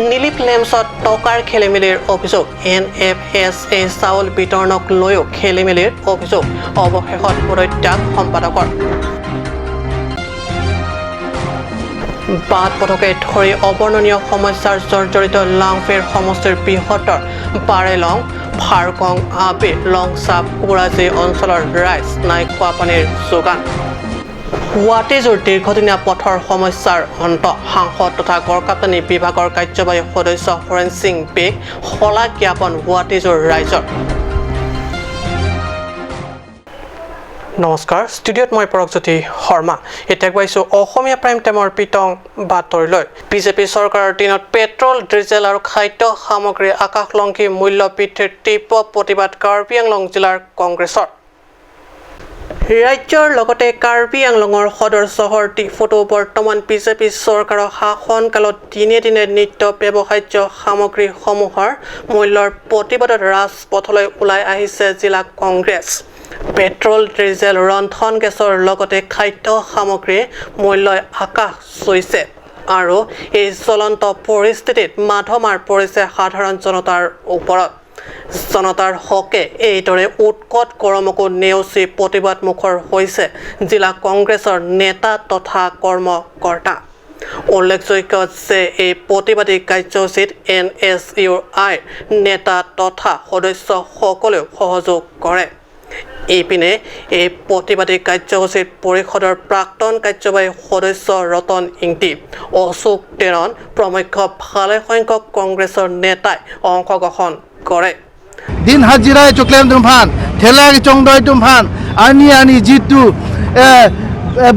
নীলিপ লেম্পছত টকাৰ খেলিমেলিৰ অভিযোগ NFSA চাউল বিতৰণক লৈও খেলিমেলিৰ অভিযোগ অৱশেষত পদত্যাগ সম্পাদকৰ বাট পথকে ধৰি অৱৰ্ণনীয় সমস্যাৰ জৰ্জৰিত লাংফেৰ সমষ্টিৰ বৃহত্তৰ বাৰেলং ফাৰকং আবি লংচাপ কোৰাজী অঞ্চলৰ ৰাইজ নাই খোৱা পানীৰ যোগান গুৱাহাটীজোৰ দীৰ্ঘদিনীয়া পথৰ সমস্যাৰ অন্ত সাংসদ তথা গড়কাপ্তানি বিভাগৰ কাৰ্যবাহী সদস্য হৰেণ সিং বেগ শলাগ জ্ঞাপন গুৱাহাটীজোৰ ৰাইজৰ নমস্কাৰ ষ্টুডিঅ'ত মই পৰকজ্যোতি শৰ্মা এতিয়া গৈছোঁ অসমীয়া প্ৰাইম টাইমৰ পিতং বাতৰিলৈ বিজেপি চৰকাৰৰ দিনত পেট্ৰল ডিজেল আৰু খাদ্য সামগ্ৰী আকাশলংঘী মূল্য বৃদ্ধিৰ তীব্ৰ প্ৰতিবাদ কাৰ্বি আংলং জিলাৰ কংগ্ৰেছৰ ৰাজ্যৰ লগতে কাৰ্বি আংলঙৰ সদৰ চহৰ ডিফুটো বৰ্তমান বিজেপি চৰকাৰৰ শাসনকালত দিনে দিনে নিত্য ব্যৱহাৰ্য সামগ্ৰীসমূহৰ মূল্যৰ প্ৰতিবাদত ৰাজপথলৈ ওলাই আহিছে জিলা কংগ্ৰেছ পেট্ৰল ডিজেল ৰন্ধন গেছৰ লগতে খাদ্য সামগ্ৰীৰ মূল্যই আকাশ চুইছে আৰু এই জ্বলন্ত পৰিস্থিতিত মাধমাৰ পৰিছে সাধাৰণ জনতাৰ ওপৰত জনতাৰ হকে এইদৰে উৎকট গৰমকো নেওচি প্ৰতিবাদমুখৰ হৈছে জিলা কংগ্ৰেছৰ নেতা তথা কৰ্মকৰ্তা উল্লেখযোগ্য যে এই প্ৰতিবাদী কাৰ্যসূচীত NSUI নেতা তথা সদস্যসকলেও সহযোগ কৰে এইপিনে এই প্ৰতিবাদী কাৰ্যসূচীত পৰিষদৰ প্ৰাক্তন কাৰ্যবাহী সদস্য ৰতন ইংতি অশোক তেৰণ প্ৰমুখ্য ভালেসংখ্যক কংগ্ৰেছৰ নেতাই অংশগ্ৰহণ কৰে দিন হাজিরায় চকলেম তুমফান ঠেলাগ চংদয় তুমফান আনি জিতু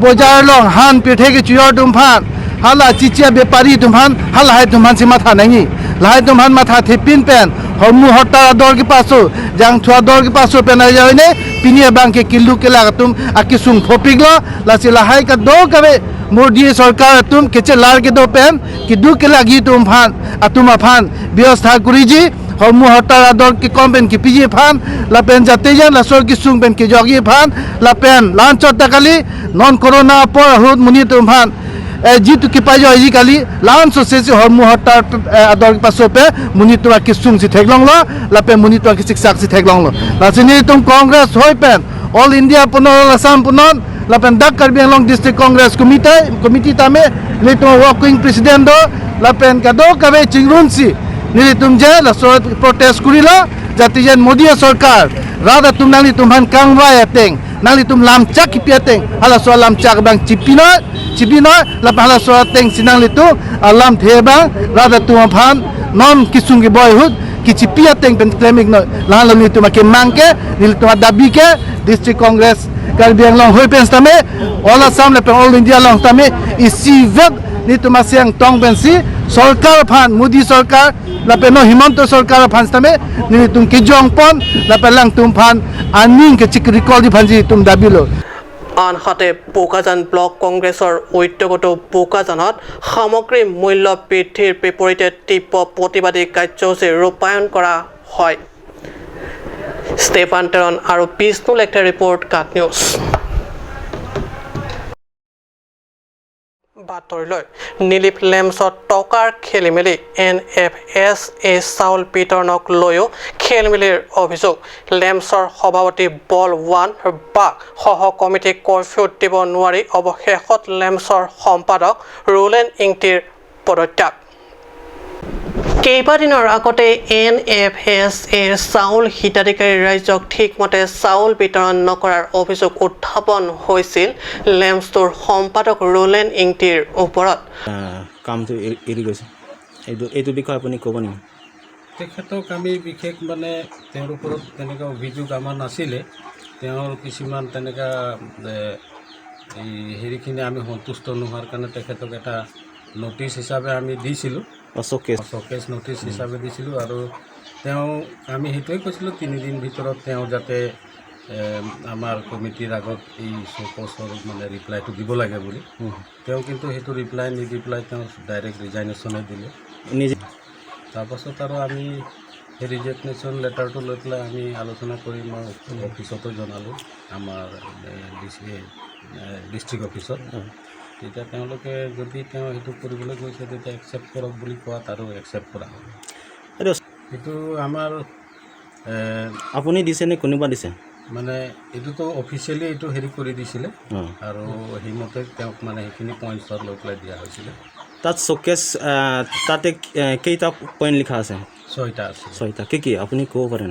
বজার লং হান পেঠেকে চুয়র তুমফান हाला चिचिया बेपारी तुमहान हाला है तुमहान से माथा नहीं लाए तुमहान माथा थे पिन पेन हमु हट्टा दौर के पासो जंग थुआ दौर के पासो पेन आ जाए ने पिनिया बांग के किल्लू के लगा तुम आके सुन फोपिगलो लासे लाहाय का दो कवे मोदी सरकार तुम केचे लार के दो पेन कि दु के लगी तुम फान आ तुम फान व्यवस्था करी जी हमु हट्टा दौर के कम पेन की पीजे फान ला पेन जाते जा ला सर की सुन पेन की जॉगी फान ला पेन लांच तकाली नॉन कोरोना पर हुद मुनि तुम फान जितु की पाइजो आजिकाली लान सोसे हरमु हट्टा आदर पासोपे मुनि तुआ की सुंग सि थेगलंगलो लापे मुनि तुआ की शिक्षा सि थेगलंगलो लासिनि तुम कांग्रेस होय पेन ऑल इंडिया पुनर असम पुनर लापेन dak Karbi Anglong District Congress Committee tame litum working president do lapen kado kabe chingrunsi nili tum je la so protest kurila jatijen modi sarkar rada tum nali tumhan kangwa eteng nali tum lam chak piateng hala so lam chak bang cipino la hala so teng sinang litu alam thebang rada tum phan non kisungi boyhood kici piateng pen claiming no la lam litu make mangke nili tum dabi ke district congress Karbi Anglong hoy pen tame all Assam le pen all India long tame isi vet ni tum asiang tong pensi सरकार फान मोदी सरकार लापे no Himanta सरकार फान तमे नि तुम के जोंगपन लापे lung तुम फान आनिंग के चिक रिकॉल दि फानजी तुम दाबिलो আনহাতে বোকাজান ব্লক কংগ্ৰেছৰ ঐক্যগত বোকাজানত সামগ্ৰী মূল্য বৃদ্ধিৰ বিপৰীতে তীব্ৰ প্ৰতিবাদী কাৰ্যসূচী ৰূপায়ণ কৰা হয় ষ্টেফান টেৰন আৰু বিষ্ণু লেক্টাৰ ৰিপৰ্ট কাট নিউজ বাতৰিলৈ নীলিপ লেম্পছত টকাৰ খেলিমেলি NFSA চাউল বিতৰণক লৈও খেলিমেলিৰ অভিযোগ লেম্পছৰ সভাপতি বলৱান বাগ সহ কমিটিক কৰ্ফিউ দিব নোৱাৰি অৱশেষত লেম্পছৰ সম্পাদক ৰুলেন ইংটিৰ পদত্যাগ কেইবাদিনৰ আগতে NFSAৰ চাউল হিতাধিকাৰী ৰাইজক ঠিকমতে চাউল বিতৰণ নকৰাৰ অভিযোগ উত্থাপন হৈছিল লেম্পছটোৰ সম্পাদক ৰুলেন ইংটিৰ ওপৰত কামটো এৰি গৈছে এইটো বিষয়ে আপুনি ক'ব নেকি তেখেতক আমি বিশেষ মানে তেওঁৰ ওপৰত তেনেকুৱা অভিযোগ আমাৰ নাছিলে তেওঁৰ কিছুমান তেনেকুৱা এই হেৰিখিনি আমি সন্তুষ্ট নোহোৱাৰ কাৰণে তেখেতক এটা নোটিছ হিচাপে আমি দিছিলোঁ চকেছ নোটিছ হিচাপে দিছিলোঁ আৰু তেওঁ আমি সেইটোৱে কৈছিলোঁ 3 দিন ভিতৰত তেওঁ যাতে আমাৰ কমিটিৰ আগত এই চকছৰ মানে ৰিপ্লাইটো দিব লাগে বুলি তেওঁ কিন্তু সেইটো ৰিপ্লাই নিদি পেলাই তেওঁ ডাইৰেক্ট ৰিজাইনেশ্যনে দিলে নিজে তাৰপাছত আৰু আমি সেই ৰিজিগনেশ্যন লেটাৰটো লৈ পেলাই আমি আলোচনা কৰি মই অফিচতো জনালোঁ আমাৰ ডিষ্ট্ৰিক্ট অফিচত তেতিয়া তেওঁলোকে যদি তেওঁ সেইটো কৰিবলৈ গৈছে তেতিয়া একচেপ্ট কৰক বুলি কোৱাত আৰু একচেপ্ট কৰা হ'ব এইটো এইটো আমাৰ আপুনি দিছে নে কোনোবা দিছে মানে এইটোতো অফিচিয়েলি এইটো হেৰি কৰি দিছিলে আৰু সেইমতে তেওঁক মানে সেইখিনি পইণ্টছত লৈ পেলাই দিয়া হৈছিলে তাত শ্ব'কেছ তাতে কেইটা পইণ্ট লিখা আছে 6টা আছিল 6টা কি আপুনি ক'ব পাৰে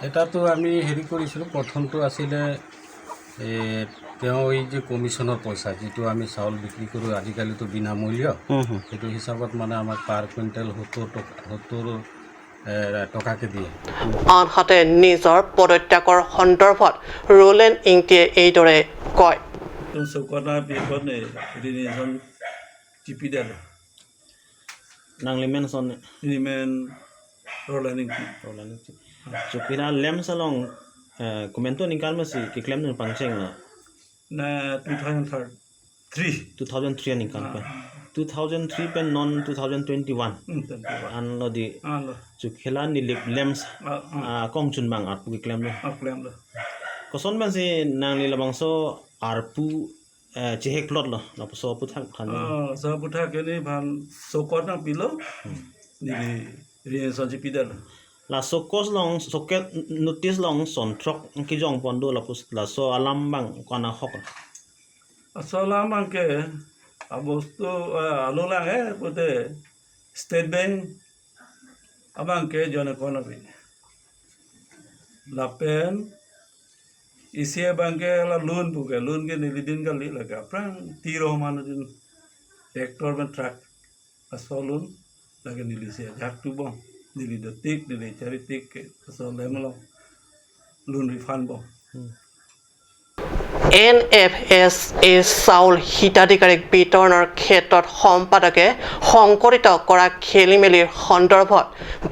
এটাতো আমি হেৰি কৰিছিলোঁ প্ৰথমটো আছিলে তেওঁ এই যে কমিশ্যনৰ পইচা যিটো আমি চাউল বিক্ৰী কৰোঁ আজিকালিতো বিনামূল্য সেইটো হিচাপত মানে আমাক পাৰ কুইণ্টেল 70 টকাকৈ দিয়ে আনহাতে নিজৰ পদত্যাগৰ সন্দৰ্ভত ৰোলেন ইংটিয়ে এইদৰে কয় nang limen son Limen Rolanding Chukira lem salong komento ningkal masih ki claim nun pangseng na 2003 ningkal pa 2003 pen non 2021 an lo di chukila ni lem kong chun bang arpu ki claim lo koson ban si nang li labang so arpu chehek plot lo la so puthak khan so puthak ke ni ban so ko na pilo ni ri so ji pidal la sokos long soket notice long son trok ki jong pondo la pus la so alam bang kana hok asalam bang ke abosto alola he pote state bank abang ke jone kono bi la pen isia bang ke la loan ke nilidin ka li laga prang tiro man din tractor ban truck asolun laga nilisia jak tu bong nili detik nili cari tik asal lemlo loan refund bong NFSA চাউল হিতাধিকাৰীক বিতৰণৰ ক্ষেত্ৰত সম্পাদকে সংকটিত কৰা খেলিমেলিৰ সন্দৰ্ভত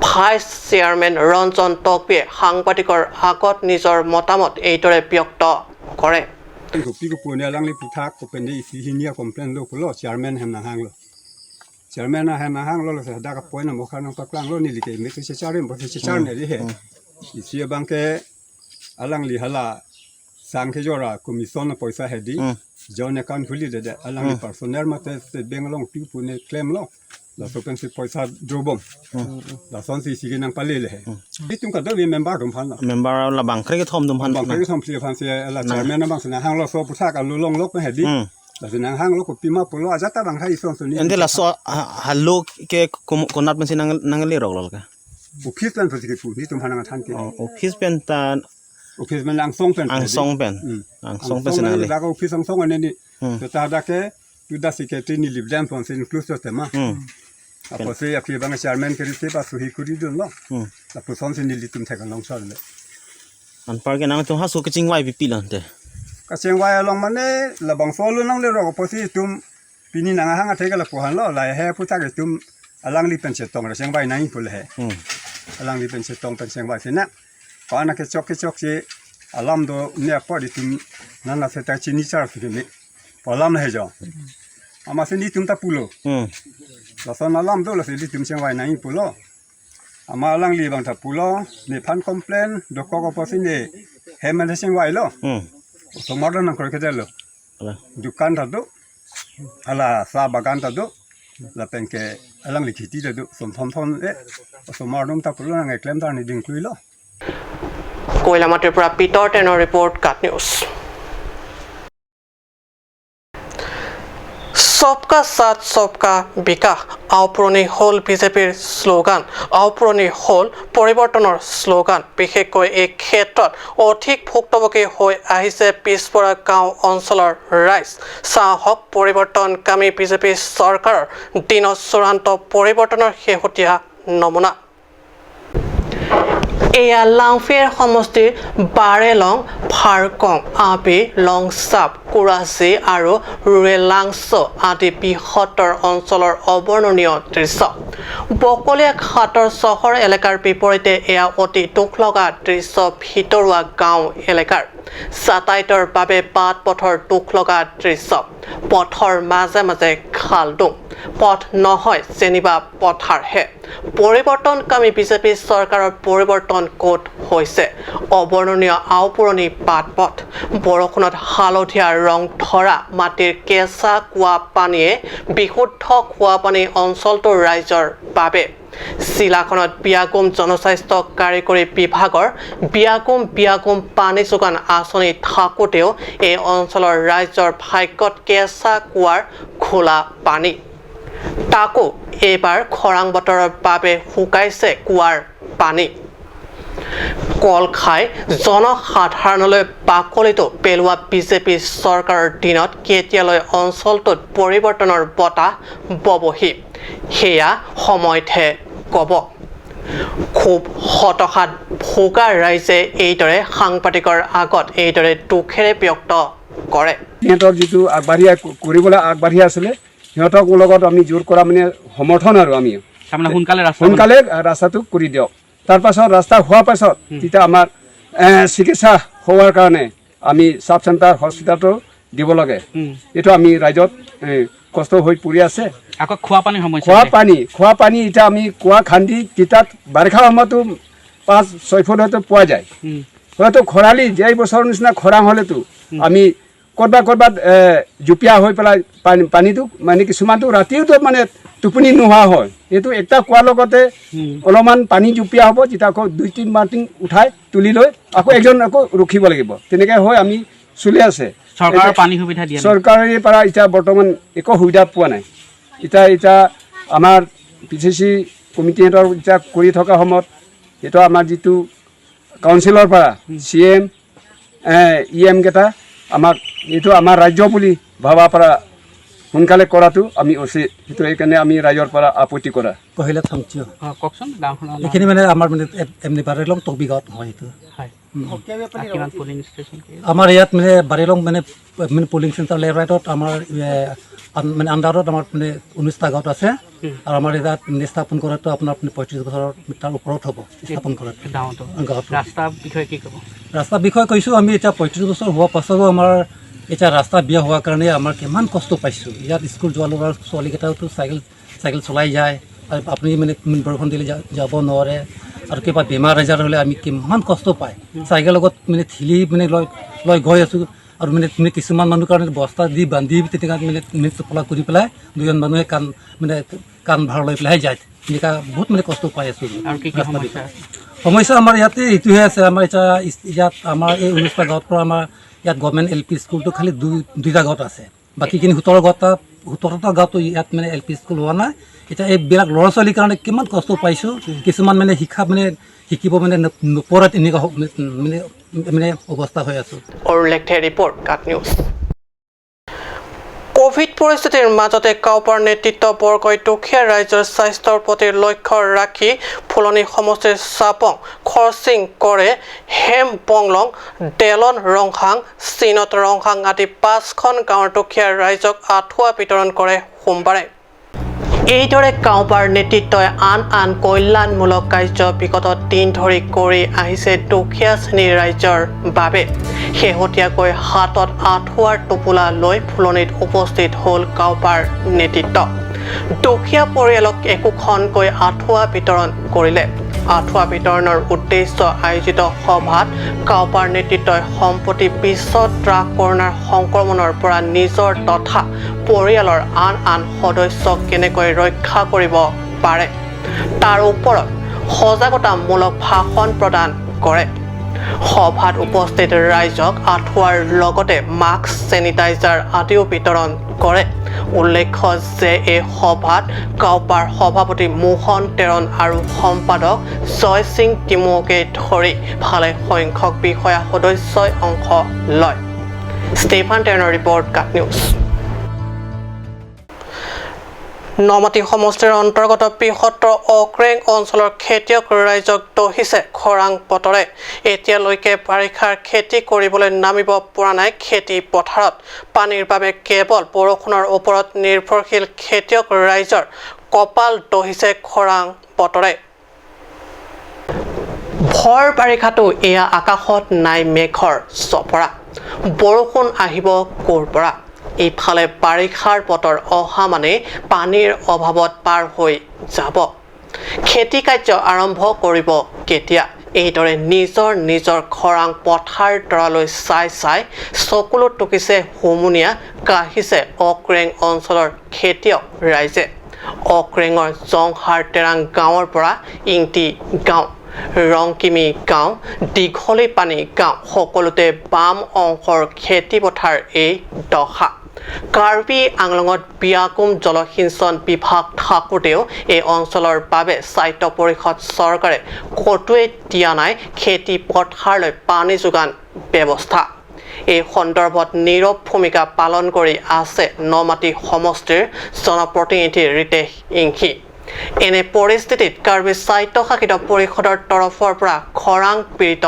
vice chairman Ranjan টকপিয়ে সাংবাদিকৰ আগত নিজৰ মতামত এইদৰে ব্যক্ত কৰে Piku punya lang li putak ko pende isi hinia komplain lo ko lo chairman hem na hang lo chairman na hem na hang lo sa da ka poina mo khan pa klang lo ni li ke me se chairman bo se chairman ri he isi bang ke alang li hala sang ke jora commission na paisa he di jone kan khuli de alang li personnel mate se bengalong pi pune claim lo la so pen se paisa drobom la son si si nang pale le he bitum ka do vi member dum phan member la bang kre ke thom dum han bang kre thom pli phan se la chairman na bang se na hang lo so putak ka lo long lok he di la se na hang lo ko pima polo aja ta bang hai son so ni ente la so hallo ke konat men nang le rok lol ka office pen pasi ke pu ni tum hana than ke office pen ta office men ang song pen senang le da ko office ang song ne ni to ta da ke tu da secretary ni live dam pon se inclusive tema apa se ya ki bang chairman ke ri se pa su hi kuri dun lo la pu son se ni li tum thak long sa le an par ke nang tu ha su ke ching wai pi lan te ka cheng wa long mane la bang so lu nang le ro ko si tum pini nang hang a thega la ko han lo la he pu ta ke tum alang li pen che tong ra cheng bai nai pu le he alang li pen che tong pen cheng bai se na pa na ke chok che alam do ne pa di tum nan la se ta chi ni char ke me alam na he jo ama se ni tum ta pulo la son alam do la se di tum cheng bai nai pu lo ama alang li bang ta pulo ne phan complain do ko pa si ne he man cheng bai lo so modern na ko ke lo dukan ta do ala sa bagan ta do la pen ke alang li khiti ta do som thon so modern ta pulo na claim ta ni ding kui lo কৈলামাটিৰ পৰা Peter টেনৰ report কাট news सबका साथ सबका বিকাশ আওপুৰণি হ'ল বিজেপিৰ slogan আওপুৰণি হ'ল পৰিৱৰ্তনৰ slogan বিশেষকৈ এই ক্ষেত্ৰত অধিক ভুক্তভোগী হৈ আহিছে পিছপৰা গাঁও অঞ্চলৰ ৰাইজ চাহক পৰিৱৰ্তনকামী বিজেপি চৰকাৰৰ দিনত চূড়ান্ত পৰিৱৰ্তনৰ শেহতীয়া নমুনা এয়া লাংফেৰ সমষ্টিৰ বাৰেলং ফাৰকং আপি লংচাপ কুৰাচি আৰু ৰেলাংছ আদি বৃহত্তৰ অঞ্চলৰ অৱৰ্ণনীয় দৃশ্য বকলীয়া ঘাটৰ চহৰ এলেকাৰ বিপৰীতে এয়া অতি দুখ লগা দৃশ্য ভিতৰুৱা গাঁও এলেকাৰ যাতায়াতৰ বাবে বাট পথৰ দুখ লগা দৃশ্য পথৰ মাজে মাজে খালডুং পথ নহয় যেনিবা পথাৰহে পৰিৱৰ্তনকামী বিজেপি চৰকাৰৰ পৰিৱৰ্তন ক'ত হৈছে অৱৰ্ণনীয় আওপুৰণি বাট পথ বৰষুণত হালধীয়া ৰং ধৰা মাটিৰ কেঁচা কুঁৱা পানীয়ে বিশুদ্ধ খোৱা পানী অঞ্চলটোৰ ৰাইজৰ বাবে জিলাখনত বিয়াগুম জনস্বাস্থ্য কাৰিকৰী বিভাগৰ বিয়াগুম পানী যোগান আঁচনি থাকোঁতেও এই অঞ্চলৰ ৰাইজৰ ভাগ্যত কেঁচা কুঁৱাৰ খোলা পানী তাকো এইবাৰ খৰাং বতৰৰ বাবে শুকাইছে কুঁৱাৰ পানী কল খাই জনসাধাৰণলৈ বাকলিটো পেলোৱা বিজেপি চৰকাৰৰ দিনত কেতিয়ালৈ অঞ্চলটোত পৰিৱৰ্তনৰ বতাহ ববহি সেয়া সময়তহে ক'ব খুব হতাশাত ভোগা ৰাইজে এইদৰে সাংবাদিকৰ আগত এইদৰে দুখেৰে ব্যক্ত কৰে সিহঁতৰ যিটো কৰিবলৈ আগবাঢ়ি আছিলে সিহঁতক লগত আমি জোৰ কৰা মানে সমৰ্থন আৰু আমি সোনকালে ৰাস্তাটো কৰি দিয়ক তাৰ পাছত ৰাস্তা হোৱাৰ পাছত তেতিয়া আমাৰ চিকিৎসা হোৱাৰ কাৰণে আমি চাব চেণ্টাৰ হস্পিটেলটো দিব লাগে এইটো আমি ৰাইজত কষ্ট হৈ পৰি আছে আকৌ খোৱা পানী এতিয়া আমি কুঁৱা খান্দি তিতাত বাৰিষা সময়তো 5-6 ফুট হয়তো পোৱা যায় হয়তো খৰালি যে বছৰৰ নিচিনা খৰাং হ'লেতো আমি ক'ৰবাত জুপীয়া হৈ পেলাই পানীটো মানে কিছুমানটো ৰাতিওতো মানে টোপনি নোহোৱা হয় এইটো একটা কুঁৱাৰ লগতে অলপমান পানী জুপীয়া হ'ব যেতিয়া আকৌ 2-3 বাল্টিং উঠাই তুলি লৈ আকৌ এজন আকৌ ৰখিব লাগিব তেনেকৈ হৈ আমি চলি আছে চৰকাৰৰ পৰা এতিয়া বৰ্তমান একো সুবিধা পোৱা নাই এতিয়া আমাৰ PCC কমিটিহঁতৰ এতিয়া কৰি থকা সময়ত এইটো আমাৰ যিটো কাউন্সিলৰ পৰা CM EM কেইটা আমাক এইটো আমাৰ ৰাজ্য বুলি ভাবা পৰা সোনকালে কৰাটো আমি উচিত সেইটো এইকাৰণে আমি ৰাইজৰ পৰা আপত্তি কৰা কহিলা থামচিও কওকচোন গাঁওখন এইখিনি মানে আমাৰ মানে এমনি বাৰেলং তবিগাঁৱত হয় এইটো আমাৰ ইয়াত মানে বাৰেলং মানে পলিং চেণ্টাৰ লেৰাইটত আমাৰ মানে আণ্ডাৰত আমাৰ মানে 19টা গাঁৱত আছে আৰু আমাৰ ইয়াত স্থাপন কৰাটো আপোনাৰ 35 বছৰৰ তাৰ ওপৰত হ'ব স্থাপন কৰাটো গাঁৱত ৰাস্তাৰ বিষয়ে কি ক'ব ৰাস্তাৰ বিষয়ে কৈছোঁ আমি এতিয়া 35 বছৰ হোৱাৰ পাছতো আমাৰ এতিয়া ৰাস্তা বিয়া হোৱাৰ কাৰণে আমাৰ কিমান কষ্ট পাইছোঁ ইয়াত স্কুল যোৱা ল'ৰা ছোৱালীকেইটাওতো চাইকেল চলাই যায় আৰু আপুনি মানে বৰষুণ দিলে যাব নোৱাৰে আৰু কিবা বেমাৰ আজাৰ হ'লে আমি কিমান কষ্ট পায় চাইকেলৰ লগত মানে ঠেলি মানে লৈ গৈ আছোঁ আৰু মানে কিছুমান মানুহৰ কাৰণে বস্তা দি বান্ধি তেনেকুৱা মানে টোপোলা কৰি পেলাই দুজন মানুহে কাণ ভাৰ লৈ পেলাই যায় তেনেকুৱা বহুত মানে কষ্ট পাই আছোঁ আৰু কি সমস্যা আমাৰ ইয়াতে এইটোহে আছে আমাৰ এতিয়া ইয়াত আমাৰ এই 19টা গাঁৱৰ পৰা আমাৰ ইয়াত গভৰ্ণমেণ্ট LP স্কুলটো খালি 2টা গাঁৱত আছে বাকীখিনি 17টা গাঁৱতো ইয়াত মানে LP স্কুল হোৱা নাই এতিয়া এইবিলাক ল'ৰা ছোৱালীৰ কাৰণে কিমান কষ্ট পাইছোঁ কিছুমান মানে শিক্ষা মানে শিকিব মানে নপৰা তেনেকুৱা মানে অৱস্থা হৈ আছোঁ কোভিড পৰিস্থিতিৰ মাজতে কাউপাৰ নেতৃত্ববৰ্গই দুখীয়া ৰাইজৰ স্বাস্থ্যৰ প্ৰতি লক্ষ্য ৰাখি ফুলনি সমষ্টিৰ চাপং খৰচিং কৰে হেম বংলং ডেলন ৰংহাং চীনত ৰংহাং আদি 5খন গাঁৱৰ দুখীয়া ৰাইজক আঁঠুৱা বিতৰণ কৰে সোমবাৰে এইদৰে কাউপাৰ নেতৃত্বই আন কল্যাণমূলক কাৰ্য বিগত দিন ধৰি কৰি আহিছে দুখীয়া শ্ৰেণীৰ ৰাইজৰ বাবে শেহতীয়াকৈ হাতত আঁঠুৱাৰ টোপোলা লৈ ফুলনিত উপস্থিত হ'ল কাউপাৰ নেতৃত্ব দুখীয়া পৰিয়ালক একোখনকৈ আঁঠুৱা বিতৰণ কৰিলে আঁঠুৱা বিতৰণৰ উদ্দেশ্য আয়োজিত সভাত কাউপাৰ নেতৃত্বই সম্প্ৰতি বিশ্ব ট্ৰাক কৰোনাৰ সংক্ৰমণৰ পৰা নিজৰ তথা পৰিয়ালৰ আন সদস্যক কেনেকৈ ৰক্ষা কৰিব পাৰে তাৰ ওপৰত সজাগতামূলক ভাষণ প্ৰদান কৰে সভাত উপস্থিত ৰাইজক আঁঠুৱাৰ লগতে মাস্ক চেনিটাইজাৰ আদিও বিতৰণ কৰে উল্লেখ্য যে এই সভাত কাউপাৰ সভাপতি মোহন তেৰণ আৰু সম্পাদক জয় সিং টিমুকে ধৰি ভালে সংখ্যক বিষয়া সদস্যই অংশ লয় ষ্টেফান টেৰণৰ ৰিপৰ্ট কাট নিউজ নমাটি সমষ্টিৰ অন্তৰ্গত বৃহত্তৰ অক্ৰেং অঞ্চলৰ খেতিয়ক ৰাইজক দহিছে খৰাং বতৰে এতিয়ালৈকে বাৰিষাৰ খেতি কৰিবলৈ নামিব পৰা নাই খেতি পথাৰত পানীৰ বাবে কেৱল বৰষুণৰ ওপৰত নিৰ্ভৰশীল খেতিয়ক ৰাইজৰ কপাল দহিছে খৰাং বতৰে ভৰ বাৰিষাতো এয়া আকাশত নাই মেঘৰ চপৰা বৰষুণ আহিব ক'ৰ পৰা ইফালে বাৰিষাৰ বতৰ অহা মানে পানীৰ অভাৱত পাৰ হৈ যাব খেতি কাৰ্য আৰম্ভ কৰিব কেতিয়া এইদৰে নিজৰ খৰাং পথাৰ তৰালৈ চাই চকুলো টুকিছে হুমুনিয়া কাহিছে অক্ৰেং অঞ্চলৰ খেতিয়ক ৰাইজে অক্ৰেঙৰ জংহাৰ টেৰাং গাঁৱৰ পৰা ইংটি গাঁও ৰংকিমি গাঁও দীঘলী পানী গাঁও সকলোতে বাম অংশৰ খেতি পথাৰ এই দশা কাৰ্বি আংলঙত বিয়াকুম জলসিঞ্চন বিভাগ থাকোঁতেও এই অঞ্চলৰ বাবে স্বায়ত্ত পৰিষদ চৰকাৰে কতোৱে দিয়া নাই খেতি পথাৰলৈ পানী যোগান ব্যৱস্থা এই সন্দৰ্ভত নীৰৱ ভূমিকা পালন কৰি আছে নমাটি সমষ্টিৰ জনপ্ৰতিনিধি ৰিতেশ ইংখি এনে পৰিস্থিতিত কাৰ্বি স্বায়ত্তশাসিত পৰিষদৰ তৰফৰ পৰা খৰাং পীড়িত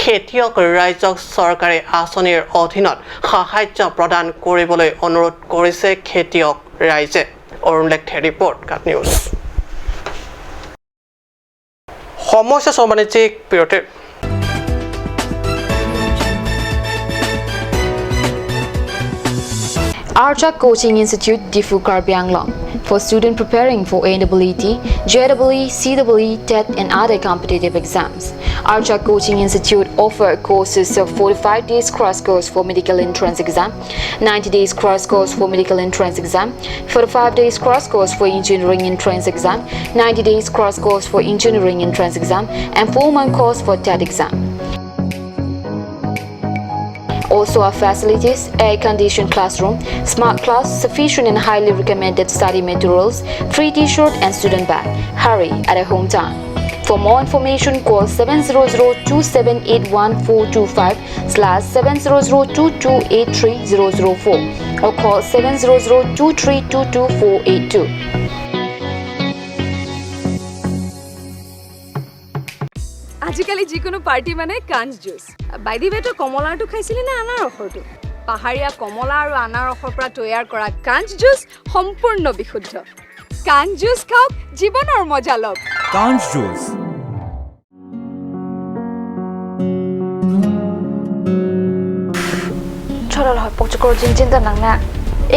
খেতিয়ক ৰাইজক চৰকাৰী আঁচনিৰ অধীনত সাহায্য প্ৰদান কৰিবলৈ অনুৰোধ কৰিছে খেতিয়ক ৰাইজে অৰুণ লেখে ৰিপৰ্ট কাট নিউজ সমস্যা সমানিজিক বিৰতিৰ Archa Coaching Institute, Diffu Karbi Anglong, for students preparing for AEE, JEE, CEE, TET and other competitive exams. Archa Coaching Institute offer courses of 45 days crash course for medical entrance exam, 90 days crash course for medical entrance exam, 45 days crash course for engineering entrance exam, 90 days crash course for engineering entrance exam, and 4-month course for TET exam. Also our facilities, air-conditioned classroom, smart class, sufficient and highly recommended study materials, free t-shirt and student bag. Hurry at a hometown. For more information, call 700-2781425/700-2283-004 or call 700-2322-482. আজিকালি যিকোনো party মানে কাঞ্চ juice by the ৱেটো কমলাটো খাইছিলি না আনাৰসৰটো পাহাৰীয়া কমলা আৰু আনাৰসৰ পৰা তৈয়াৰ কৰা কাঞ্চ জুচ সম্পূৰ্ণ বিশুদ্ধ কাঞ্চ জুচ খাওক জীৱনৰ মজা লওক কাঞ্চ juice Choral hoy pokchukor jinjin ta nangna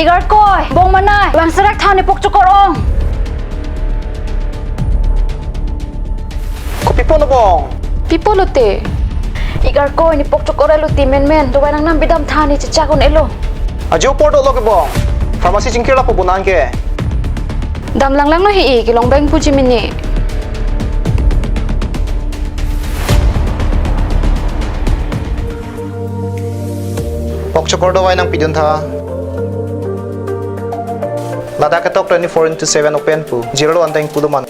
igar koi bong manai wangsarak thane pokchukor ong Pipolote igar koi ni pokchukor eluti men dubai nang nam bidam thani chichakon elo Ajo porto lo ke bong pharmacy jingkir la po bunan ke dam lang no hi ki long bang puji mini Pokchokor do wai nang pidun tha Lada ke tok 24/7 open pu 01 tang puduman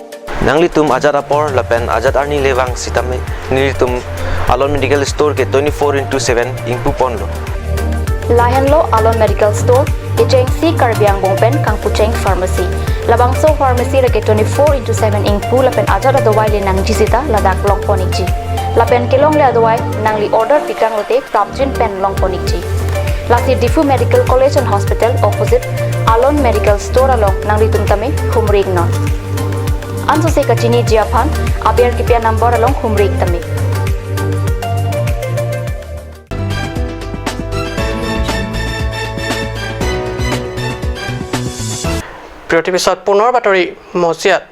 Nangli tum ajat apor lapen ajat arni lewang sitame nili tum Alon Medical Store ke 24/7 ingpu ponlo Lahan lo Alon Medical Store Icheng si Karbiang Bongpen Kang Pucheng Pharmacy Labang so pharmacy rake 24/7 ingpu lapen ajat adawai le nang jisita ladak long ponikji lapen kelong le adawai nangli order pikang lote prapjin pen long ponikji Lasi Diffu Medical College and Hospital opposite Alon Medical Store along nangli tumtame humrig non Anso se kachini jiaphan abiar kipia number along humrig tame প্ৰতিপিছত পুনৰ বাতৰি মজিয়াত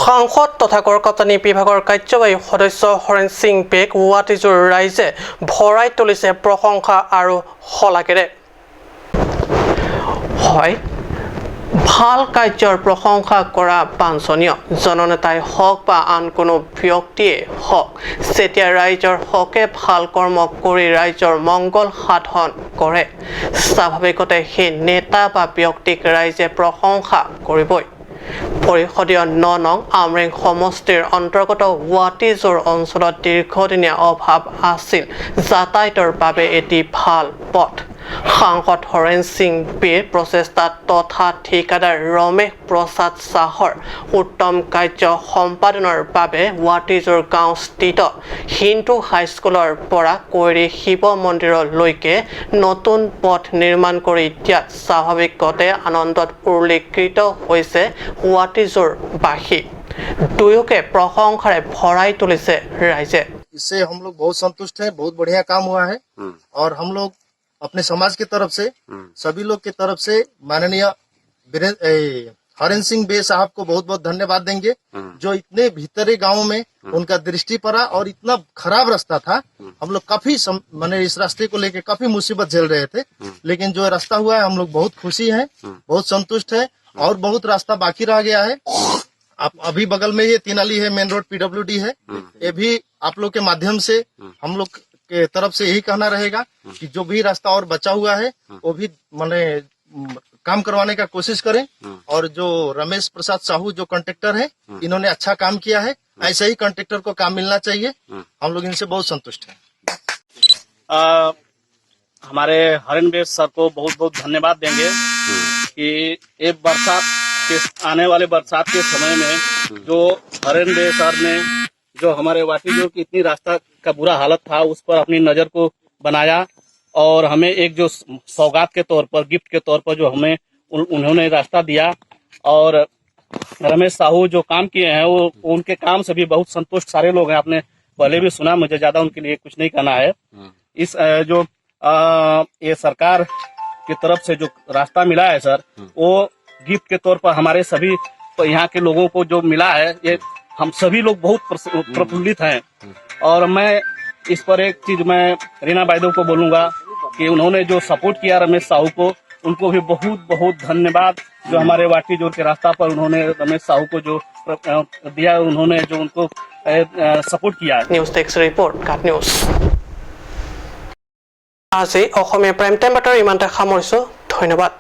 সাংসদ তথা কৰকাপ্তানি বিভাগৰ কাৰ্যবাহী সদস্য হৰেণ সিং বেগ ৱাটিজুৰ ৰাইজে ভৰাই তুলিছে প্ৰশংসা আৰু শলাগেৰে হয় ভাল কাৰ্যৰ প্ৰশংসা কৰা বাঞ্ছনীয় জননেতাই হওক বা আন কোনো ব্যক্তিয়ে হওক যেতিয়া ৰাইজৰ হকে ভাল কৰ্ম কৰি ৰাইজৰ মংগল সাধন কৰে স্বাভাৱিকতে সেই নেতা বা ব্যক্তিক ৰাইজে প্ৰশংসা কৰিবই পৰিষদীয় 9 নং আমৰেং সমষ্টিৰ অন্তৰ্গত ৱাটিজুৰ অঞ্চলত দীৰ্ঘদিনীয়া অভাৱ আছিল যাতায়াতৰ বাবে এটি ভাল পথ সাংসদ হৰেণ সিং বেৰ প্ৰচেষ্টাত তথা ঠিকাদাৰ ৰমেশ প্ৰসাদ চাহৰ উত্তম কাৰ্য সম্পাদনৰ বাবে ৱাটিজুৰ গাঁওস্থিত হিন্দু হাইস্কুলৰ পৰা কৈৰী শিৱ মন্দিৰলৈকে নতুন পথ নিৰ্মাণ কৰি দিয়াত স্বাভাৱিকতে আনন্দত উল্লেখিত হৈছে ৱাটিজুৰ বাসী দুয়োকে প্ৰশংসাৰে ভৰাই তুলিছে ৰাইজে। इससे हम लोग बहुत संतुष्ट हैं, बहुत बढ़िया काम हुआ है और हम लोग अपने समाज की तरफ से सभी लोग की तरफ से माननीय हरेंद्र सिंह बे साहब को बहुत बहुत धन्यवाद देंगे, जो इतने भीतरी गांव में उनका दृष्टि पड़ा और इतना खराब रास्ता था। हम लोग काफी माने इस रास्ते को लेके काफी मुसीबत झेल रहे थे, लेकिन जो रास्ता हुआ है हम लोग बहुत खुशी हैं, बहुत संतुष्ट है और बहुत रास्ता बाकी रह गया है। अभी बगल में ये तीनाली है, मेन रोड PWD है, ये भी आप लोग के माध्यम से हम लोग के तरफ से यही कहना रहेगा कि जो भी रास्ता और बचा हुआ है वो भी माने काम करवाने का कोशिश करें। और जो रमेश प्रसाद साहू जो कॉन्ट्रैक्टर है, इन्होंने अच्छा काम किया है, ऐसे ही कॉन्ट्रैक्टर को काम मिलना चाहिए। हम लोग इनसे बहुत संतुष्ट हैं। हमारे हरेंद्र सर को बहुत बहुत धन्यवाद देंगे कि ये बरसात के आने वाले बरसात के समय में जो हरेंद्र सर ने जो हमारे वाटी जो की इतनी रास्ता का बुरा हालत था उस पर अपनी नजर को बनाया और हमें एक जो सौगात के तौर पर, गिफ्ट के तौर पर जो हमें उन्होंने रास्ता दिया। और रमेश साहू जो काम किए हैं वो उनके काम से भी बहुत संतुष्ट सारे लोग हैं। आपने पहले भी सुना, मुझे ज्यादा उनके लिए कुछ नहीं कहना है। इस जो ये सरकार की तरफ से जो रास्ता मिला है सर, वो गिफ्ट के तौर पर हमारे सभी यहाँ के लोगों को जो मिला है, ये हम सभी लोग बहुत प्रफुल्लित हैं। और मैं इस पर एक चीज मैं रीना बाइदो को बोलूंगा कि उन्होंने जो सपोर्ट किया रमेश साहू को, उनको भी बहुत बहुत धन्यवाद। जो हमारे वाटी जोड़ के रास्ता पर उन्होंने रमेश साहू को जो दिया, उन्होंने जो उनको सपोर्ट किया। নিউজ টেক্স ৰিপৰ্ট কাট নিউজ। আজি অসমীয়া প্ৰাইম টাইম বাতৰি ইমানতে সামৰিছোঁ। ধন্যবাদ।